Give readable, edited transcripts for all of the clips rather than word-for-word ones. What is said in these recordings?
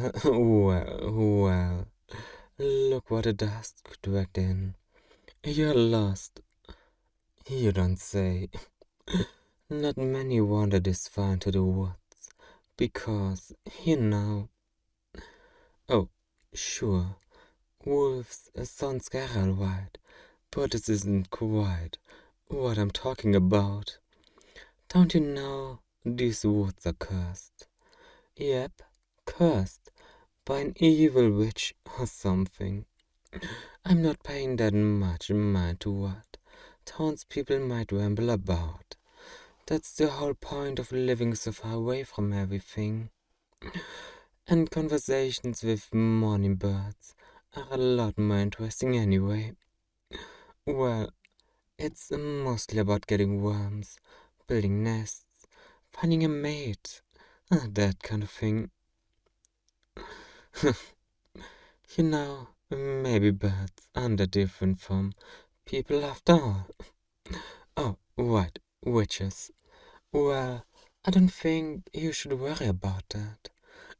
Well, look what a Dusk dragged in. You're lost. You don't say. Not many wander this far into the woods, because, oh, sure, wolves sound scary all right, but this isn't quite what I'm talking about. Don't you know these woods are cursed? Yep, cursed by an evil witch or something. I'm not paying that much mind to what townspeople might ramble about. That's the whole point of living so far away from everything. And conversations with morning birds are a lot more interesting anyway. Well, it's mostly about getting worms, building nests, finding a mate, that kind of thing. Maybe birds aren't that different from people after all. Oh, right, witches. Well, I don't think you should worry about that.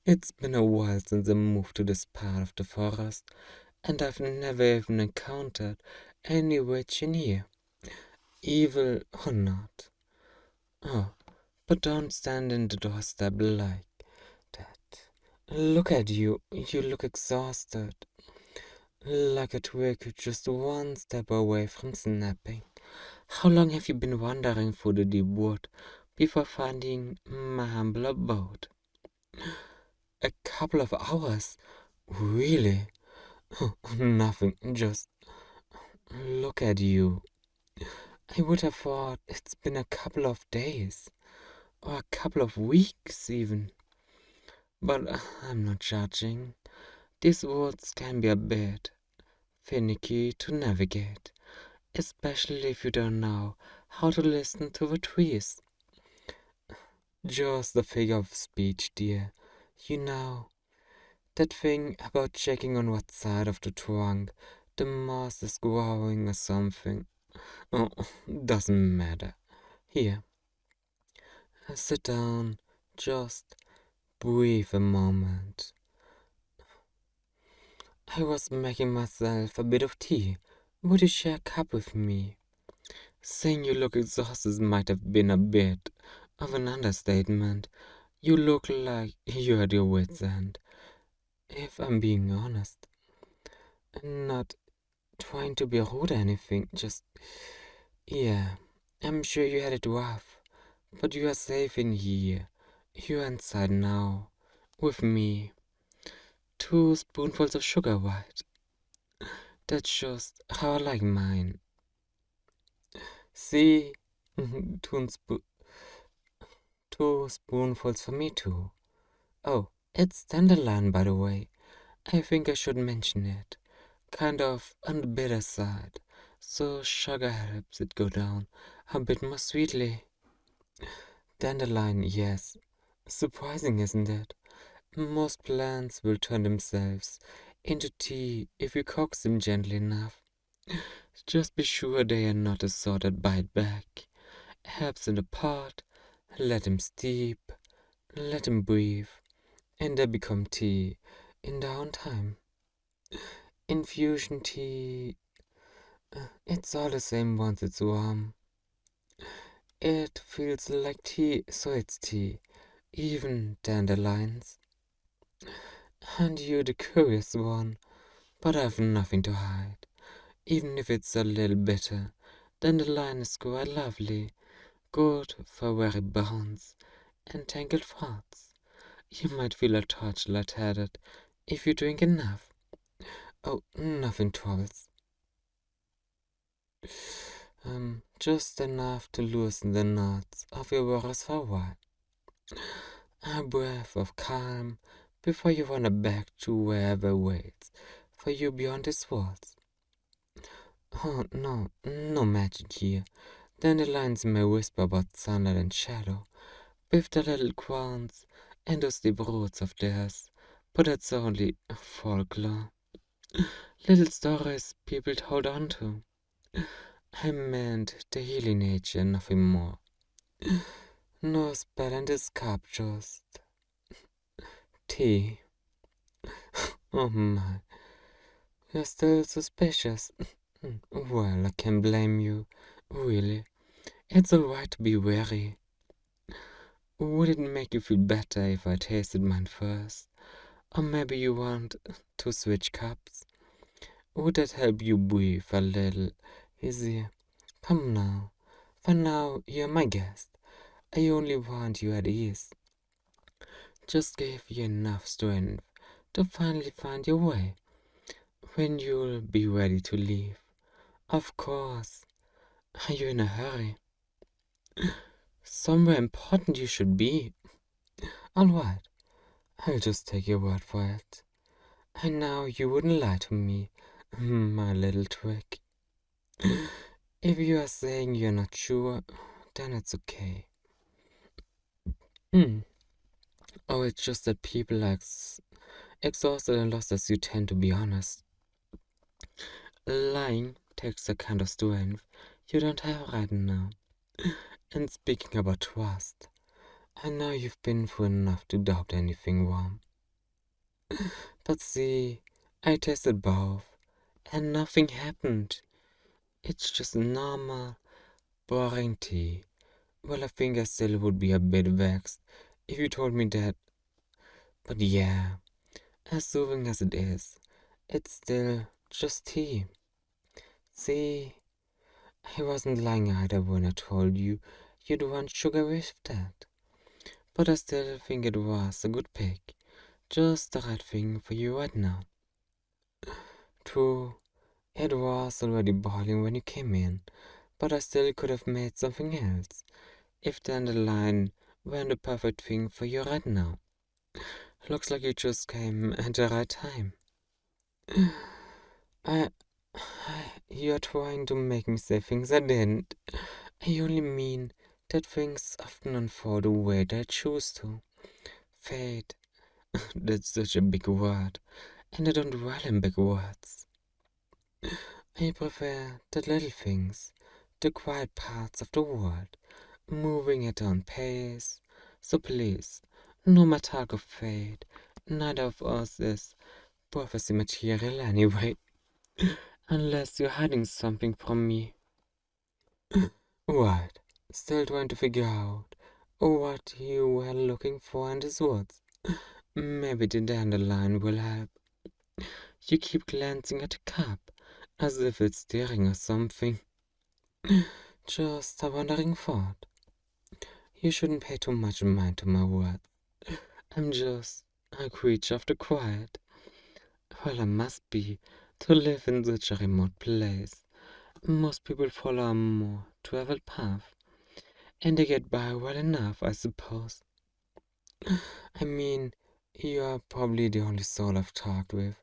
It's been a while since I moved to this part of the forest, and I've never even encountered any witch in here, evil or not. Oh, but don't stand in the doorstep like that. Look at you, you look exhausted, like a twig just one step away from snapping. How long have you been wandering through the deep wood before finding my humble abode? A couple of hours? Really? Nothing, just look at you. I would have thought it's been a couple of days, or a couple of weeks even. But I'm not judging. These woods can be a bit finicky to navigate, especially if you don't know how to listen to the trees. Just the figure of speech, dear. You know, that thing about checking on what side of the trunk the moss is growing or something. Oh, doesn't matter. Here, sit down. Just breathe a moment. I was making myself a bit of tea. Would you share a cup with me? Saying you look exhausted might have been a bit of an understatement. You look like you're at your wit's end, if I'm being honest. Not trying to be rude or anything, just. Yeah, I'm sure you had it rough, but you are safe in here. You're inside now, with me. 2 spoonfuls of sugar, right? That's just how I like mine. See? two, spo- 2 spoonfuls for me too. Oh, it's Dandelion, by the way. I think I should mention it. Kind of on the bitter side, so sugar helps it go down a bit more sweetly. Dandelion, yes. Surprising, isn't it? Most plants will turn themselves into tea if you coax them gently enough. Just be sure they are not the sort that bite back. Herbs in the pot, let them steep, let them breathe, and they become tea in their own time. Infusion tea, it's all the same once it's warm. It feels like tea, so it's tea. Even dandelions. And you're the curious one, but I've nothing to hide. Even if it's a little bitter, dandelion is quite lovely, good for weary bones and tangled thoughts. You might feel a touch lightheaded if you drink enough. Oh, nothing troubles. Just enough to loosen the knots of your worries for a while. A breath of calm before you wander back to wherever waits for you beyond these walls. Oh, no, no magic here. Dandelions may whisper about sunlight and shadow, with their little crowns and those deep roots of theirs, but that's only folklore. Little stories people hold on to. I meant the healing nature, nothing more. No spell in this cup, just tea. Oh my, you're still suspicious. Well, I can't blame you. Really, it's alright to be wary. Would it make you feel better if I tasted mine first? Or maybe you want to switch cups? Would that help you breathe a little easier? Come now. For now, you're my guest. I only want you at ease. Just give you enough strength to finally find your way when you'll be ready to leave. Of course. Are you in a hurry? Somewhere important you should be. Alright, I'll just take your word for it. I know you wouldn't lie to me, my little trick. If you are saying you're not sure, then it's okay. Hmm. Oh, it's just that people are exhausted and lost as you tend to be honest. Lying takes a kind of strength you don't have right now. And speaking about trust, I know you've been through enough to doubt anything warm. But see, I tested both, and nothing happened. It's just normal, boring tea. Well, I think I still would be a bit vexed if you told me that. But yeah, as soothing as it is, it's still just tea. See, I wasn't lying either when I told you you'd want sugar with that. But I still think it was a good pick. Just the right thing for you right now. True, it was already boiling when you came in, but I still could have made something else. If Dandelion weren't the perfect thing for you right now. Looks like you just came at the right time. I, you're trying to make me say things I didn't. I only mean that things often unfold the way they choose to. Fate, that's such a big word, and I don't dwell in big words. I prefer the little things, the quiet parts of the world, moving at own pace. So please, no more talk of fate. Neither of us is prophecy material anyway, unless you're hiding something from me. What? Still trying to figure out what you were looking for in these woods? Maybe the dandelion will help. You keep glancing at the cup, as if it's staring or something. Just a wandering thought. You shouldn't pay too much mind to my words. I'm just a creature of the quiet. Well, I must be to live in such a remote place. Most people follow a more traveled path, and they get by well enough, I suppose. I mean, you're probably the only soul I've talked with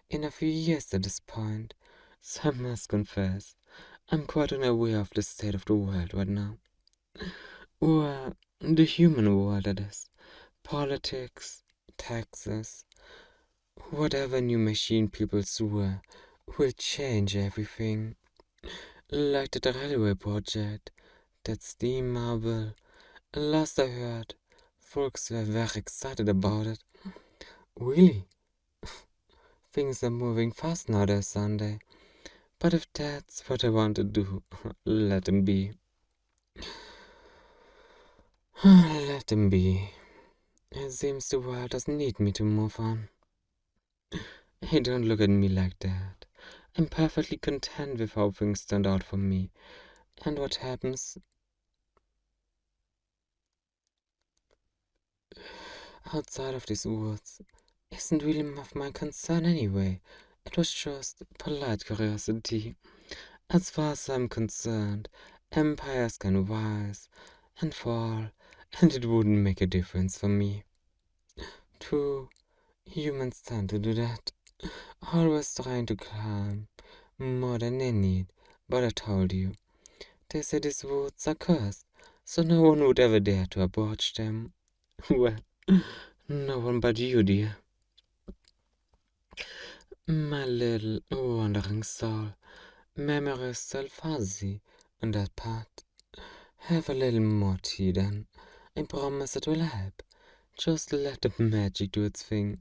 in a few years at this point, so I must confess, I'm quite unaware of the state of the world right now. Well, the human world, that is. Politics, taxes, whatever new machine people swear will change everything. Like the railway project, that steam marble. Last I heard, folks were very excited about it. Really? Things are moving fast nowadays, Sunday. But if that's what I want to do, let them be. Let them be. It seems the world doesn't need me to move on. Hey, don't look at me like that. I'm perfectly content with how things turned out for me. And what happens outside of these woods isn't really of my concern anyway. It was just polite curiosity. As far as I'm concerned, empires can rise and fall, and it wouldn't make a difference for me. True, humans tend to do that, always trying to climb more than they need. But I told you, they say these woods are cursed, so no one would ever dare to approach them. Well, no one but you, dear. My little wandering soul. Memory is still fuzzy on that part. Have a little more tea then. I promise it will help. Just let the magic do its thing.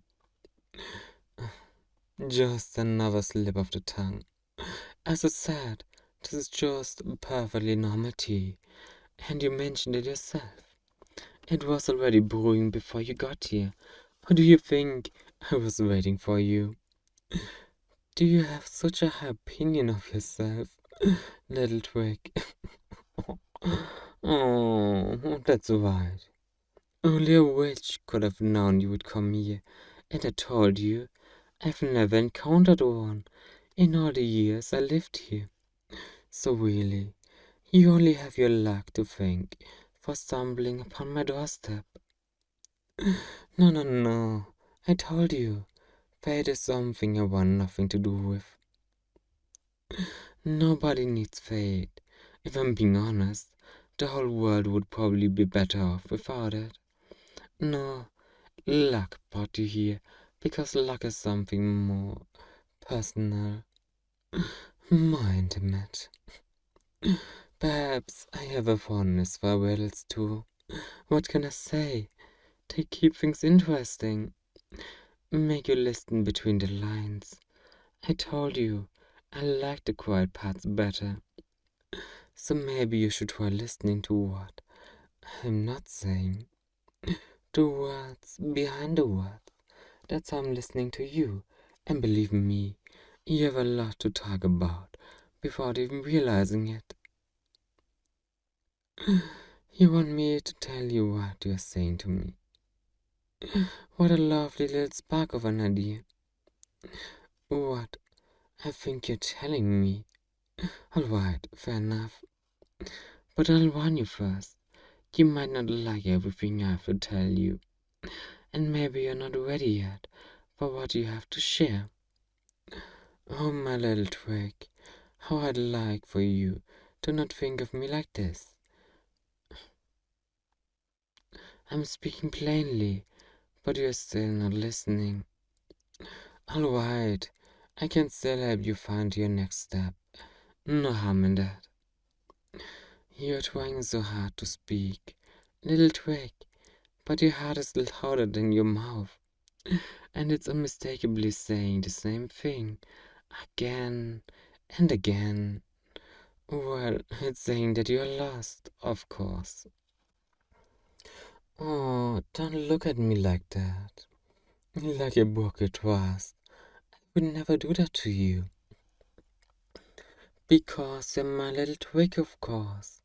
Just another slip of the tongue. As I said, this is just perfectly normal tea, and you mentioned it yourself. It was already brewing before you got here. Or do you think I was waiting for you? Do you have such a high opinion of yourself, little twig? Oh, that's right. Only a witch could have known you would come here, and I told you, I've never encountered one in all the years I lived here. So really, you only have your luck to thank for stumbling upon my doorstep. No, no, no. I told you, fate is something I want nothing to do with. Nobody needs fate. If I'm being honest, the whole world would probably be better off without it. No, luck brought you here because luck is something more personal, more intimate. Perhaps I have a fondness for riddles too. What can I say? They keep things interesting. Make you listen between the lines. I told you, I like the quiet parts better. So maybe you should try listening to what I'm not saying. The words behind the words. That's how I'm listening to you. And believe me, you have a lot to talk about without even realizing it. You want me to tell you what you're saying to me. What a lovely little spark of an idea. What I think you're telling me. Alright, fair enough. But I'll warn you first. You might not like everything I have to tell you. And maybe you're not ready yet for what you have to share. Oh, my little twig, how I'd like for you to not think of me like this. I'm speaking plainly, but you're still not listening. Alright, I can still help you find your next step. No harm in that. You're trying so hard to speak, little twig, but your heart is louder than your mouth, and it's unmistakably saying the same thing again and again. Well, it's saying that you're lost, of course. Oh, don't look at me like that. Like a broke your trust. I would never do that to you. Because you're my little twig, of course.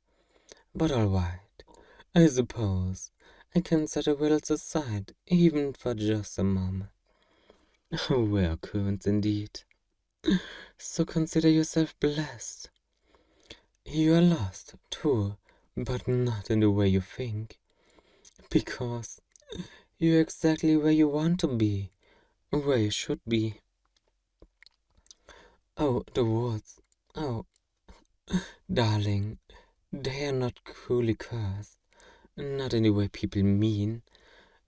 But alright, I suppose I can set the riddles aside, even for just a moment. Rare occurrence indeed. So consider yourself blessed. You are lost, too, but not in the way you think. Because you're exactly where you want to be, where you should be. Oh, the woods. Oh, darling, they are not cruelly cursed. Not in the way people mean.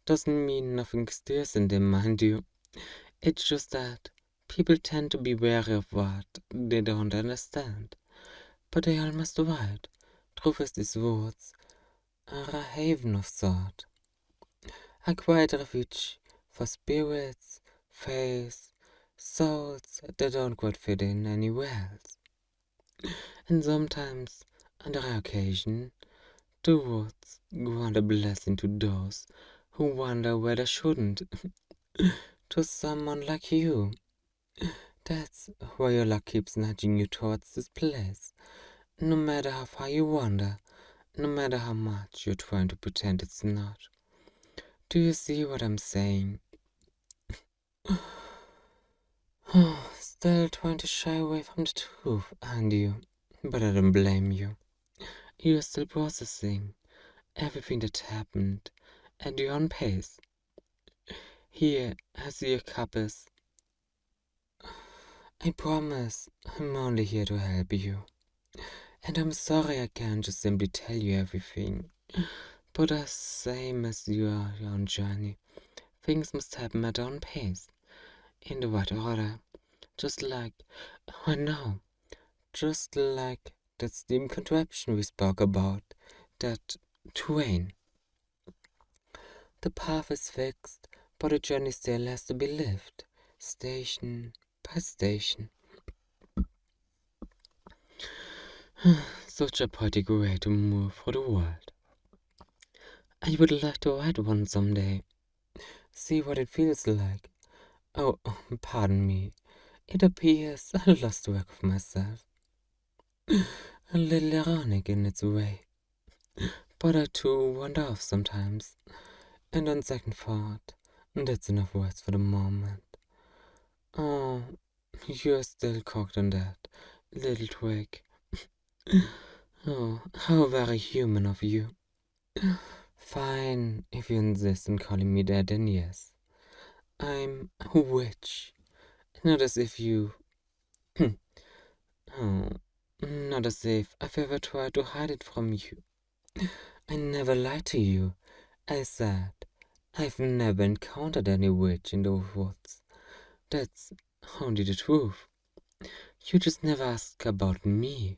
Doesn't mean nothing stirs in them, mind you. It's just that people tend to be wary of what they don't understand. But they almost right. Truth is, these woods are a haven of sort. A quiet refuge for spirits, faiths, souls that don't quite fit in anywhere else. And sometimes, on the rare occasion, the woods grant a blessing to those who wonder where they shouldn't. To someone like you. That's why your luck keeps nudging you towards this place. No matter how far you wander, no matter how much you're trying to pretend it's not. Do you see what I'm saying? Still trying to shy away from the truth, aren't you? But I don't blame you. You're still processing everything that happened at your own pace. Here, I see your cup is. I promise, I'm only here to help you. And I'm sorry I can't just simply tell you everything. But as same as you are your own journey, things must happen at their own pace, in the right order. Just like, I know, just like that steam contraption we spoke about, that train. The path is fixed, but the journey still has to be lived. station by station. Such a poetic way to move through the world. I would like to write one someday. See what it feels like. Oh, pardon me. It appears I lost track of myself. A little ironic in its way. But I too wander off sometimes. And on second thought, that's enough words for the moment. Oh, you're still cocked on that, little twig. Oh, how very human of you. Fine, if you insist on calling me that, then yes. I'm a witch. Not as if you... oh, not as if I've ever tried to hide it from you. I never lied to you. I said, I've never encountered any witch in the woods. That's only the truth. You just never ask about me.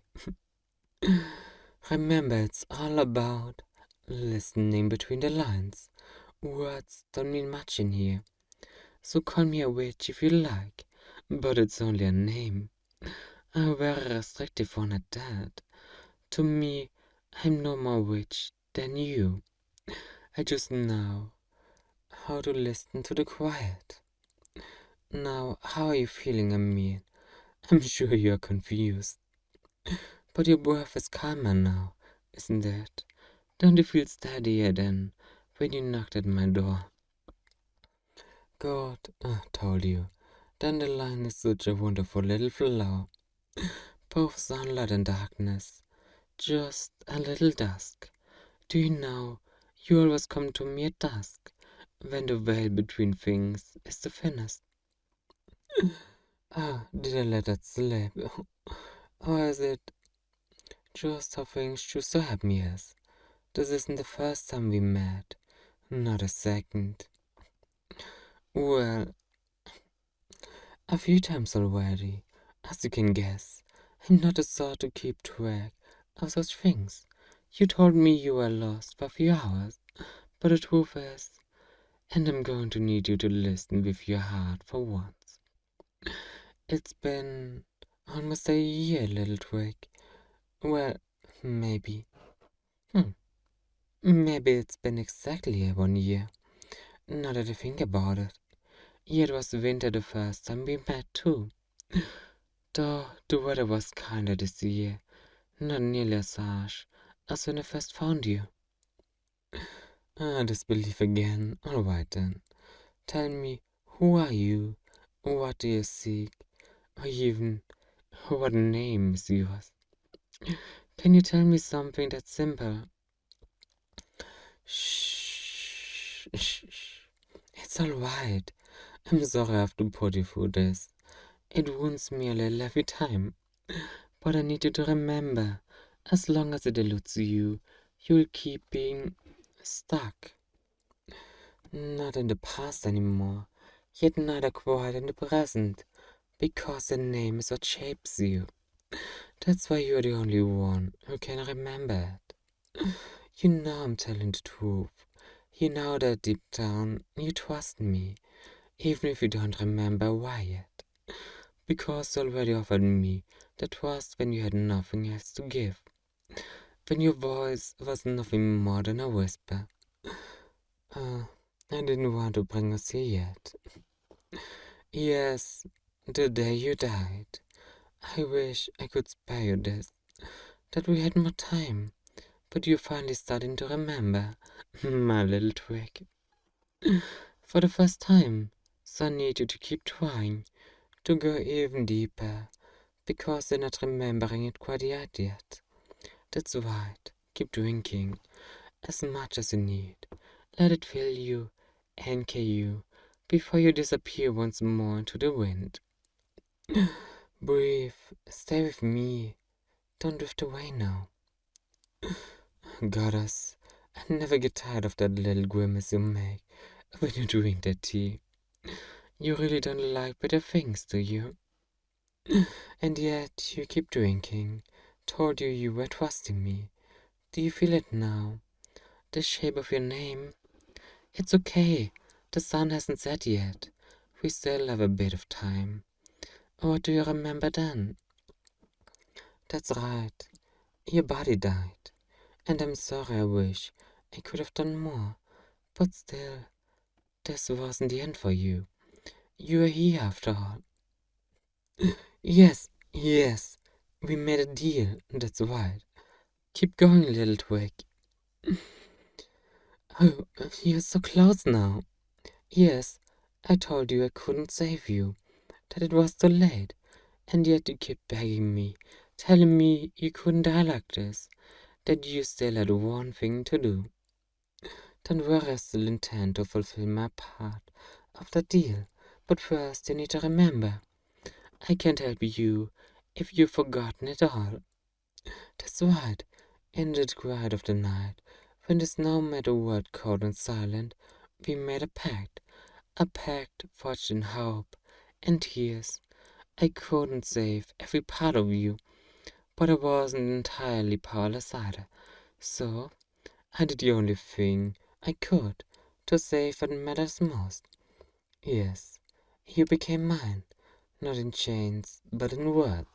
Remember, it's all about listening between the lines. Words don't mean much in here. So call me a witch if you like, but it's only a name. A very restrictive one at that. To me, I'm no more witch than you. I just know how to listen to the quiet. Now, how are you feeling, Amir? I'm sure you're confused. But your breath is calmer now, isn't it? Don't you feel steadier than when you knocked at my door? God, I told you. Dandelion is such a wonderful little flower. Both sunlight and darkness. Just a little dusk. Do you know, you always come to me at dusk, when the veil between things is the thinnest. Ah, did I let that slip? Or is it just how things choose to happen, yes? This isn't the first time we met. Not a second. Well, a few times already. As you can guess, I'm not the sort to keep track of such things. You told me you were lost for a few hours, but the truth is, and I'm going to need you to listen with your heart for once. It's been almost a year, little twig. Well, maybe. Maybe it's been exactly 1 year. Now that I think about it. Yet it was winter the first time we met too. Though the weather was kinder this year, not nearly as harsh as when I first found you. Ah, disbelief again. Alright then. Tell me, who are you? What do you seek? Or even, what name is yours? Can you tell me something that's simple? Shh, shh, shh. It's alright. I'm sorry I have to put you through this. It wounds me a little every time. But I need you to remember, as long as it eludes you, you'll keep being stuck. Not in the past anymore, yet neither quite in the present, because the name is what shapes you. That's why you're the only one who can remember it. You know I'm telling the truth. You know that deep down you trust me, even if you don't remember why yet. Because you already offered me the trust when you had nothing else to give. When your voice was nothing more than a whisper. I didn't want to bring us here yet. Yes, the day you died. I wish I could spare you this, that we had more time, but you're finally starting to remember, my little twig. For the first time, so I need you to keep trying, to go even deeper, because you're not remembering it quite yet. That's right, keep drinking, as much as you need. Let it fill you, anchor you, before you disappear once more into the wind. Breathe, stay with me, don't drift away now. Goddess, I never get tired of that little grimace you make when you drink that tea. You really don't like bitter things, do you? And yet you keep drinking. Told you you were trusting me. Do you feel it now? The shape of your name? It's okay. The sun hasn't set yet. we still have a bit of time. What do you remember then? That's right. Your body died. And I'm sorry, I wish I could have done more. But still, this wasn't the end for you. You are here after all. Yes, yes. We made a deal, that's right. Keep going, little twig. Oh, you're so close now. Yes, I told you I couldn't save you, that it was too late, and yet you kept begging me, telling me you couldn't die like this, that you still had one thing to do. Don't worry, I still intend to fulfill my part of the deal, but first you need to remember, I can't help you if you've forgotten it all. That's right, in the quiet of the night, when the snow made the world cold and silent, we made a pact forged in hope and tears. I couldn't save every part of you, but I wasn't entirely powerless either, so I did the only thing I could to save what matters most. Yes, you became mine, not in chains, but in words,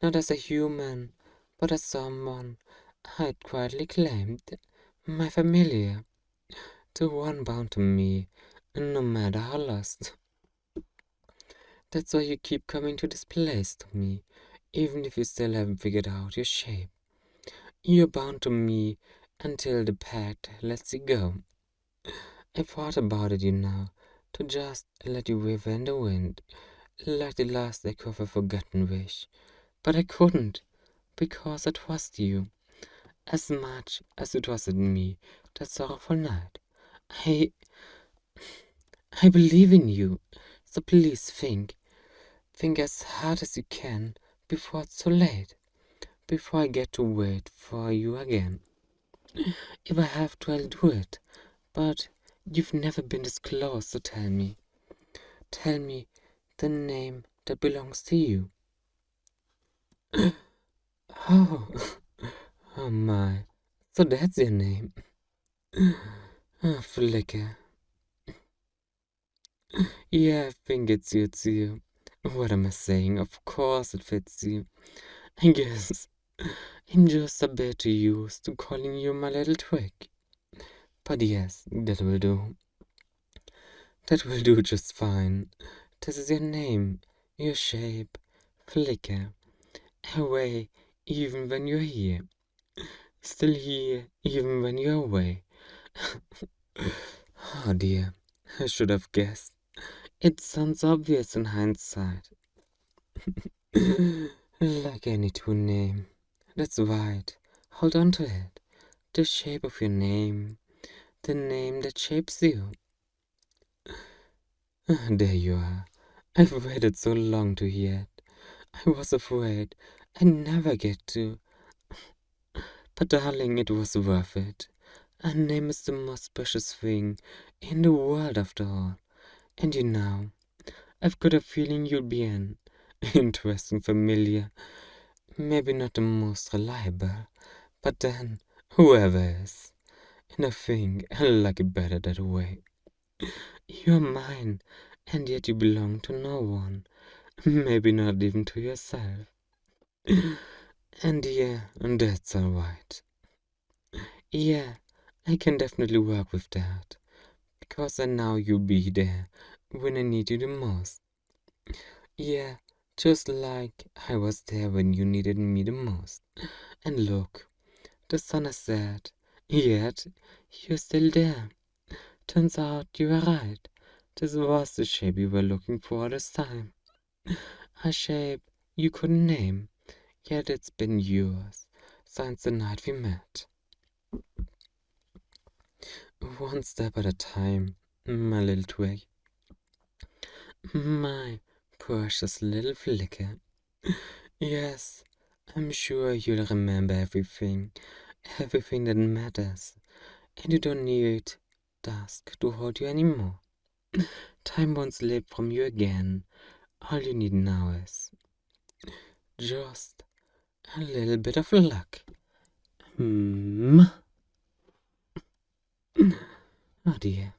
not as a human, but as someone I'd quietly claimed, my familiar, the one bound to me, no matter how lost. That's why you keep coming to this place to me, even if you still haven't figured out your shape. You're bound to me until the pact lets you go. I thought about it, to just let you wither in the wind, like the last echo of a forgotten wish. But I couldn't, because I trust you, as much as you trusted me that sorrowful night. I I believe in you, so please think as hard as you can before it's too late, before I get to wait for you again. If I have to, I'll do it, but you've never been this close, so tell me the name that belongs to you. Oh, oh my, so that's your name. Oh, Flicker. Yeah, I think it suits you. What am I saying? Of course it fits you. I guess I'm just a bit used to calling you my little twig. But yes, that will do. That will do just fine. This is your name, your shape, Flicker. Away, even when you're here. Still here, even when you're away. Oh dear, I should have guessed. It sounds obvious in hindsight. Like any true name. That's right. Hold on to it. The shape of your name. The name that shapes you. There you are. I've waited so long to hear it. I was afraid I'd never get to. But darling, it was worth it. A name is the most precious thing in the world after all. And I've got a feeling you'll be an interesting familiar. Maybe not the most reliable, but then, whoever is. And I think I like it better that way. You're mine, and yet you belong to no one. Maybe not even to yourself. And yeah, that's alright. Yeah, I can definitely work with that. Because I know you'll be there when I need you the most. Yeah, just like I was there when you needed me the most. And look, the sun has set, yet you're still there. Turns out you were right. This was the shape you were looking for this time. A shape you couldn't name, yet it's been yours since the night we met. One step at a time, my little twig. My precious little flicker. Yes, I'm sure you'll remember everything that matters, and you don't need Dusk to hold you anymore. Time won't slip from you again. All you need now is just a little bit of luck. Hmm. Oh dear.